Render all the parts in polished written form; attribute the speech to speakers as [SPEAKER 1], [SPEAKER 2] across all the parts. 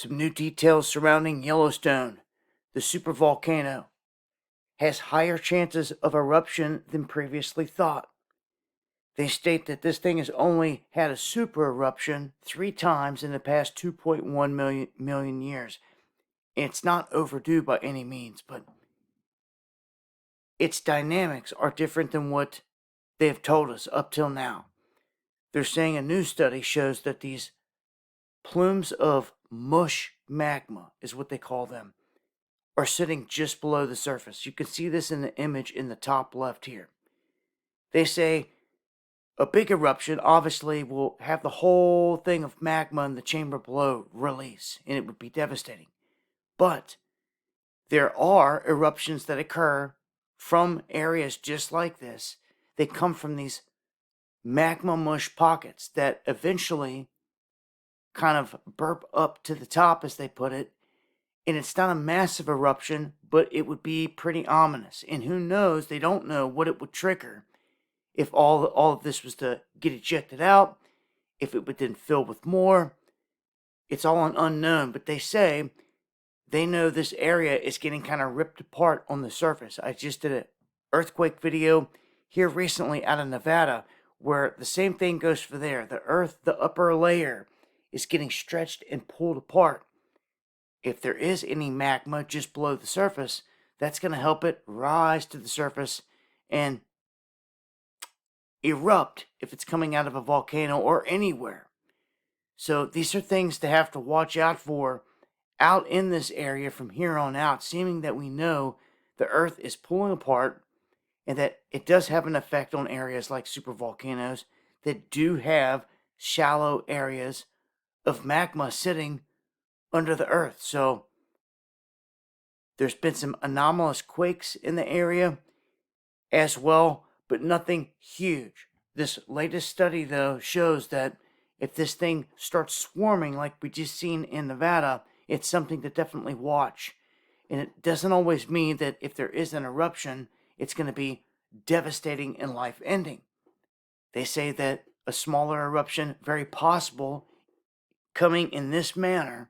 [SPEAKER 1] Some new details surrounding Yellowstone. The supervolcano has higher chances of eruption than previously thought. They state that this thing has only had a super eruption 3 times in the past 2.1 million years. It's not overdue by any means, but its dynamics are different than what they have told us up till now. They're saying a new study shows that these plumes of mush magma, is what they call them, are sitting just below the surface. You can see this in the image in the top left here. They say a big eruption obviously will have the whole thing of magma in the chamber below release, and it would be devastating. But there are eruptions that occur from areas just like this. They come from these magma mush pockets that eventually kind of burp up to the top, as they put it. And it's not a massive eruption, but it would be pretty ominous. And who knows, they don't know what it would trigger if all of this was to get ejected out, if it would then fill with more. It's all an unknown, but they say they know this area is getting kind of ripped apart on the surface. I just did an earthquake video here recently out of Nevada where the same thing goes for there. The earth, the upper layer, is getting stretched and pulled apart. If there is any magma just below the surface, that's going to help it rise to the surface and erupt if it's coming out of a volcano or anywhere. So these are things to have to watch out for out in this area from here on out, seeming that we know the earth is pulling apart and that it does have an effect on areas like supervolcanoes that do have shallow areas of magma sitting under the earth. So there's been some anomalous quakes in the area as well, but nothing huge. This latest study, though, shows that if this thing starts swarming like we just seen in Nevada, it's something to definitely watch. And it doesn't always mean that if there is an eruption, it's going to be devastating and life-ending. They say that a smaller eruption, very possible, coming in this manner,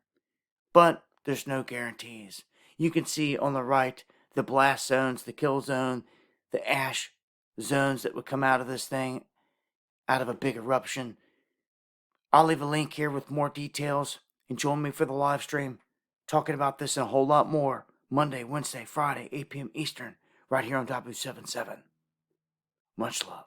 [SPEAKER 1] but there's no guarantees. You can see on the right the blast zones, the kill zone, the ash zones that would come out of this thing, out of a big eruption. I'll leave a link here with more details, and join me for the live stream, talking about this and a whole lot more, Monday, Wednesday, Friday, 8 p.m. Eastern, right here on W77. Much love.